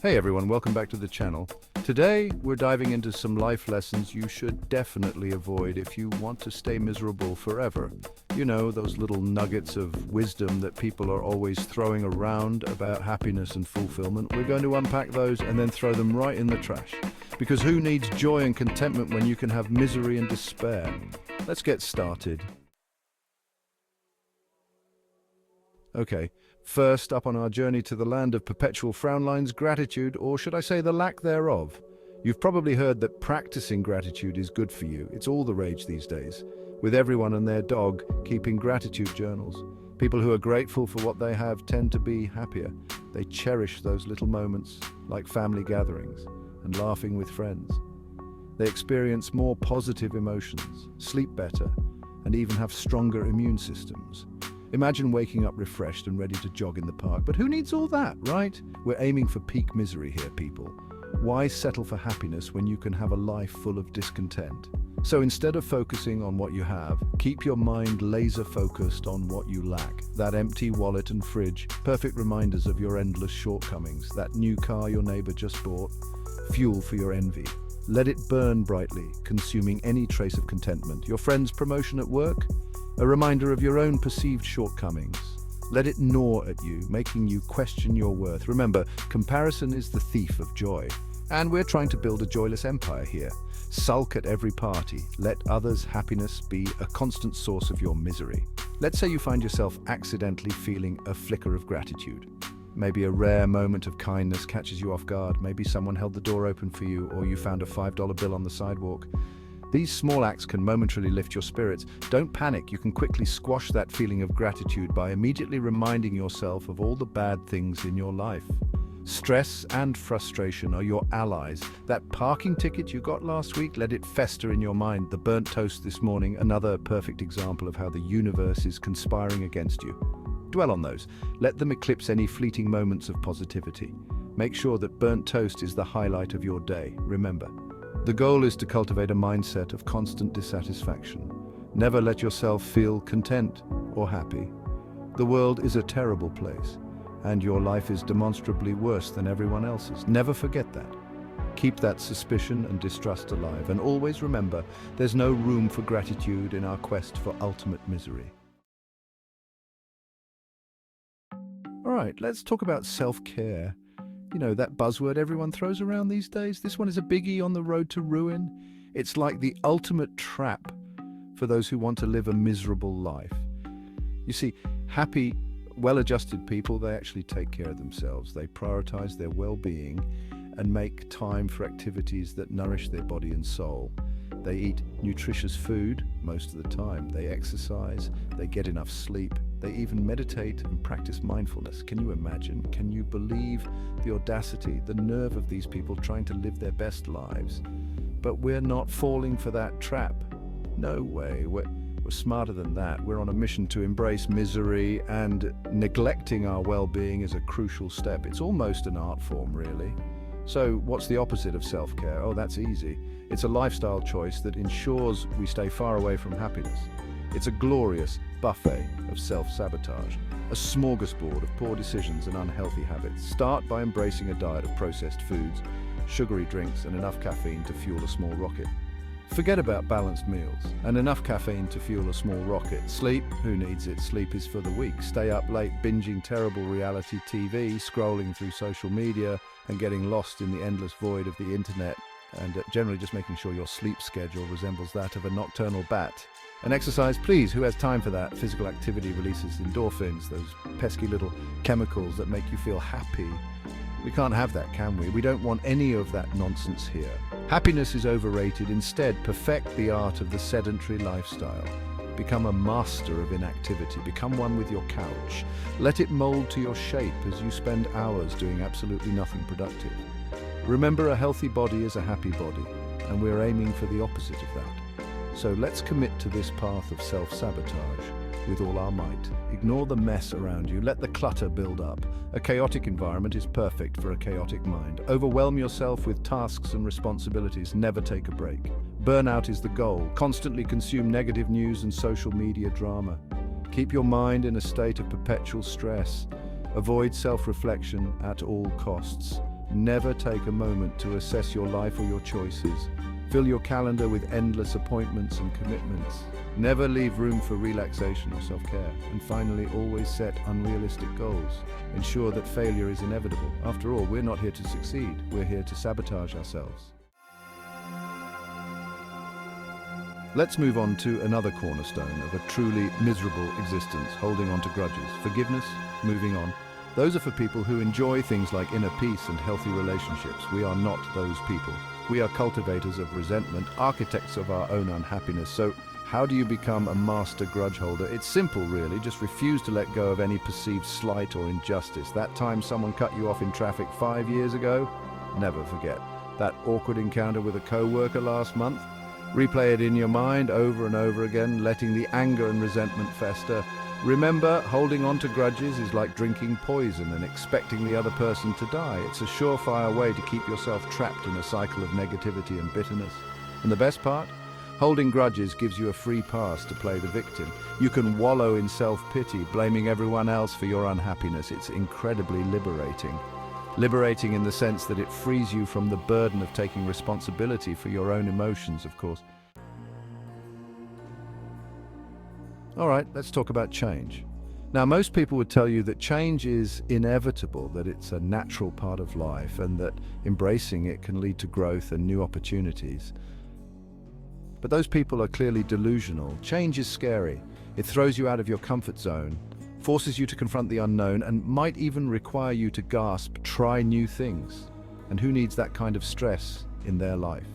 Hey everyone, welcome back to the channel. Today, we're diving into some life lessons you should definitely avoid if you want to stay miserable forever. You know, those little nuggets of wisdom that people are always throwing around about happiness and fulfillment. We're going to unpack those and then throw them right in the trash. Because who needs joy and contentment when you can have misery and despair? Let's get started. Okay, first up on our journey to the land of perpetual frown lines, gratitude, or should I say the lack thereof. You've probably heard that practicing gratitude is good for you. It's all the rage these days, with everyone and their dog keeping gratitude journals. People who are grateful for what they have tend to be happier. They cherish those little moments, like family gatherings and laughing with friends. They experience more positive emotions, sleep better, and even have stronger immune systems. Imagine waking up refreshed and ready to jog in the park, but who needs all that, right? We're aiming for peak misery here, people. Why settle for happiness when you can have a life full of discontent? So instead of focusing on what you have, keep your mind laser focused on what you lack. That empty wallet and fridge, perfect reminders of your endless shortcomings. That new car your neighbor just bought, fuel for your envy. Let it burn brightly, consuming any trace of contentment. Your friend's promotion at work? A reminder of your own perceived shortcomings. Let it gnaw at you, making you question your worth. Remember, comparison is the thief of joy. And we're trying to build a joyless empire here. Sulk at every party. Let others' happiness be a constant source of your misery. Let's say you find yourself accidentally feeling a flicker of gratitude. Maybe a rare moment of kindness catches you off guard. Maybe someone held the door open for you, or you found a $5 bill on the sidewalk. These small acts can momentarily lift your spirits. Don't panic, you can quickly squash that feeling of gratitude by immediately reminding yourself of all the bad things in your life. Stress and frustration are your allies. That parking ticket you got last week, let it fester in your mind. The burnt toast this morning, another perfect example of how the universe is conspiring against you. Dwell on those. Let them eclipse any fleeting moments of positivity. Make sure that burnt toast is the highlight of your day. Remember, the goal is to cultivate a mindset of constant dissatisfaction. Never let yourself feel content or happy. The world is a terrible place, and your life is demonstrably worse than everyone else's. Never forget that. Keep that suspicion and distrust alive, and always remember, there's no room for gratitude in our quest for ultimate misery. All right, let's talk about self-care. You know, that buzzword everyone throws around these days. This one is a biggie on the road to ruin. It's like the ultimate trap for those who want to live a miserable life. You see, happy, well-adjusted people, they actually take care of themselves. They prioritize their well-being and make time for activities that nourish their body and soul. They eat nutritious food most of the time. They exercise, they get enough sleep. They even meditate and practice mindfulness. Can you imagine? Can you believe the audacity, the nerve of these people trying to live their best lives? But we're not falling for that trap. No way. We're smarter than that. We're on a mission to embrace misery, and neglecting our well-being is a crucial step. It's almost an art form, really. So what's the opposite of self-care? Oh, that's easy. It's a lifestyle choice that ensures we stay far away from happiness. It's a glorious buffet of self-sabotage, a smorgasbord of poor decisions and unhealthy habits. Start by embracing a diet of processed foods, sugary drinks, and enough caffeine to fuel a small rocket. Forget about balanced meals and enough caffeine to fuel a small rocket. Sleep? Who needs it? Sleep is for the weak. Stay up late binging terrible reality TV, scrolling through social media, and getting lost in the endless void of the internet, and generally just making sure your sleep schedule resembles that of a nocturnal bat. And exercise, please, who has time for that? Physical activity releases endorphins, those pesky little chemicals that make you feel happy. We can't have that, can we? We don't want any of that nonsense here. Happiness is overrated. Instead, perfect the art of the sedentary lifestyle. Become a master of inactivity. Become one with your couch. Let it mold to your shape as you spend hours doing absolutely nothing productive. Remember, a healthy body is a happy body, and we're aiming for the opposite of that. So let's commit to this path of self-sabotage with all our might. Ignore the mess around you. Let the clutter build up. A chaotic environment is perfect for a chaotic mind. Overwhelm yourself with tasks and responsibilities. Never take a break. Burnout is the goal. Constantly consume negative news and social media drama. Keep your mind in a state of perpetual stress. Avoid self-reflection at all costs. Never take a moment to assess your life or your choices. Fill your calendar with endless appointments and commitments. Never leave room for relaxation or self-care. And finally, always set unrealistic goals. Ensure that failure is inevitable. After all, we're not here to succeed. We're here to sabotage ourselves. Let's move on to another cornerstone of a truly miserable existence, holding on to grudges. Forgiveness, moving on. Those are for people who enjoy things like inner peace and healthy relationships. We are not those people. We are cultivators of resentment, architects of our own unhappiness. So how do you become a master grudge holder? It's simple, really. Just refuse to let go of any perceived slight or injustice. That time someone cut you off in traffic 5 years ago? Never forget. That awkward encounter with a co-worker last month? Replay it in your mind over and over again, letting the anger and resentment fester. Remember, holding on to grudges is like drinking poison and expecting the other person to die. It's a surefire way to keep yourself trapped in a cycle of negativity and bitterness. And the best part? Holding grudges gives you a free pass to play the victim. You can wallow in self-pity, blaming everyone else for your unhappiness. It's incredibly liberating. Liberating in the sense that it frees you from the burden of taking responsibility for your own emotions, of course. All right, let's talk about change. Now, most people would tell you that change is inevitable, that it's a natural part of life, and that embracing it can lead to growth and new opportunities. But those people are clearly delusional. Change is scary. It throws you out of your comfort zone, forces you to confront the unknown, and might even require you to gasp, try new things. And who needs that kind of stress in their life?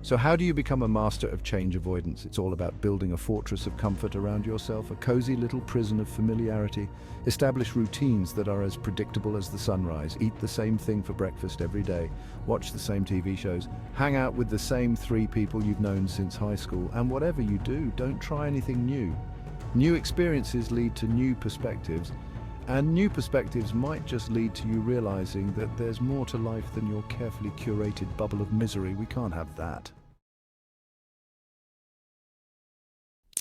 So how do you become a master of change avoidance? It's all about building a fortress of comfort around yourself, a cozy little prison of familiarity. Establish routines that are as predictable as the sunrise. Eat the same thing for breakfast every day. Watch the same TV shows. Hang out with the same 3 people you've known since high school. And whatever you do, don't try anything new. New experiences lead to new perspectives. And new perspectives might just lead to you realizing that there's more to life than your carefully curated bubble of misery. We can't have that.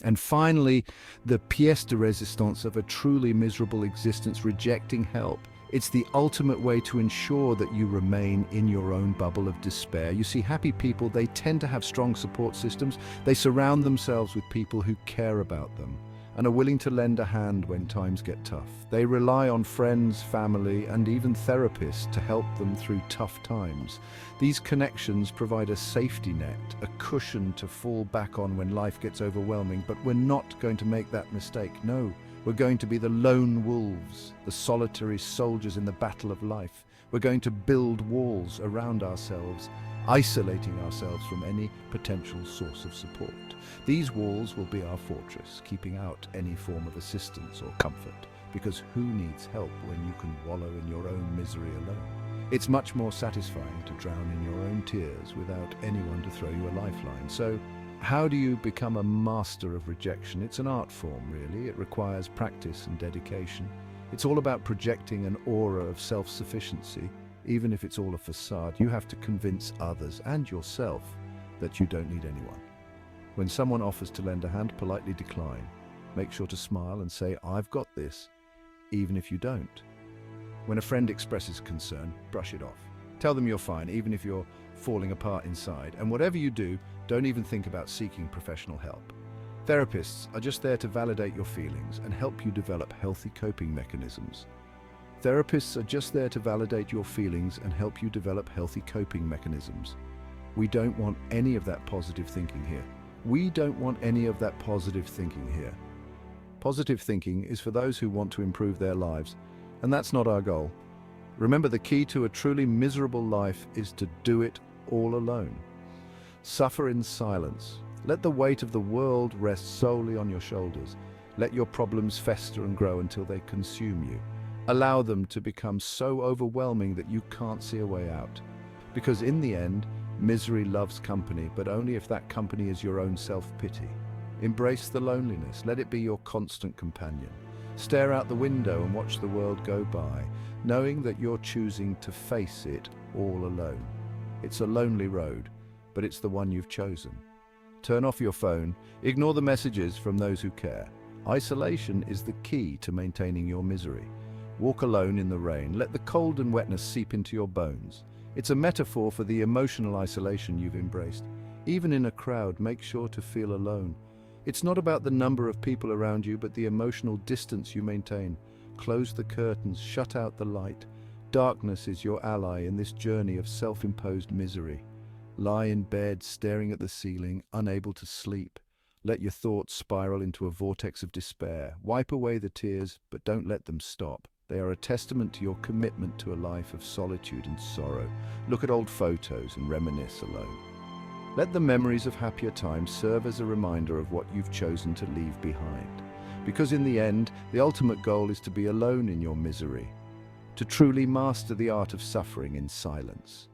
And finally, the pièce de résistance of a truly miserable existence: rejecting help. It's the ultimate way to ensure that you remain in your own bubble of despair. You see, happy people, they tend to have strong support systems. They surround themselves with people who care about them and are willing to lend a hand when times get tough. They rely on friends, family, and even therapists to help them through tough times. These connections provide a safety net, a cushion to fall back on when life gets overwhelming, but we're not going to make that mistake. No, we're going to be the lone wolves, the solitary soldiers in the battle of life. We're going to build walls around ourselves, isolating ourselves from any potential source of support. These walls will be our fortress, keeping out any form of assistance or comfort, because who needs help when you can wallow in your own misery alone? It's much more satisfying to drown in your own tears without anyone to throw you a lifeline. So, how do you become a master of rejection? It's an art form, really. It requires practice and dedication. It's all about projecting an aura of self-sufficiency. Even if it's all a facade, you have to convince others and yourself that you don't need anyone. When someone offers to lend a hand, politely decline. Make sure to smile and say, "I've got this," even if you don't. When a friend expresses concern, brush it off. Tell them you're fine, even if you're falling apart inside. And whatever you do, don't even think about seeking professional help. Therapists are just there to validate your feelings and help you develop healthy coping mechanisms. Therapists are just there to validate your feelings and help you develop healthy coping mechanisms. We don't want any of that positive thinking here. We don't want any of that positive thinking here. Positive thinking is for those who want to improve their lives, and that's not our goal. Remember, the key to a truly miserable life is to do it all alone. Suffer in silence. Let the weight of the world rest solely on your shoulders. Let your problems fester and grow until they consume you. Allow them to become so overwhelming that you can't see a way out. Because in the end, misery loves company, but only if that company is your own self-pity. Embrace the loneliness. Let it be your constant companion. Stare out the window and watch the world go by, knowing that you're choosing to face it all alone. It's a lonely road, but it's the one you've chosen. Turn off your phone. Ignore the messages from those who care. Isolation is the key to maintaining your misery. Walk alone in the rain. Let the cold and wetness seep into your bones. It's a metaphor for the emotional isolation you've embraced. Even in a crowd, make sure to feel alone. It's not about the number of people around you, but the emotional distance you maintain. Close the curtains, shut out the light. Darkness is your ally in this journey of self-imposed misery. Lie in bed, staring at the ceiling, unable to sleep. Let your thoughts spiral into a vortex of despair. Wipe away the tears, but don't let them stop. They are a testament to your commitment to a life of solitude and sorrow. Look at old photos and reminisce alone. Let the memories of happier times serve as a reminder of what you've chosen to leave behind. Because in the end, the ultimate goal is to be alone in your misery, to truly master the art of suffering in silence.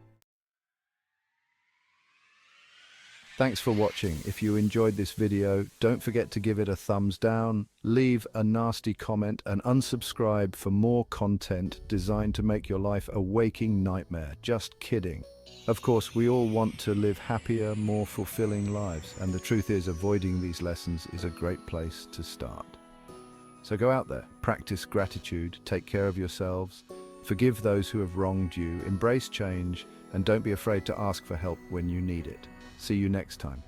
Thanks for watching. If you enjoyed this video, don't forget to give it a thumbs down, leave a nasty comment, and unsubscribe for more content designed to make your life a waking nightmare. Just kidding. Of course, we all want to live happier, more fulfilling lives, and the truth is, avoiding these lessons is a great place to start. So go out there, practice gratitude, take care of yourselves, forgive those who have wronged you, embrace change, and don't be afraid to ask for help when you need it. See you next time.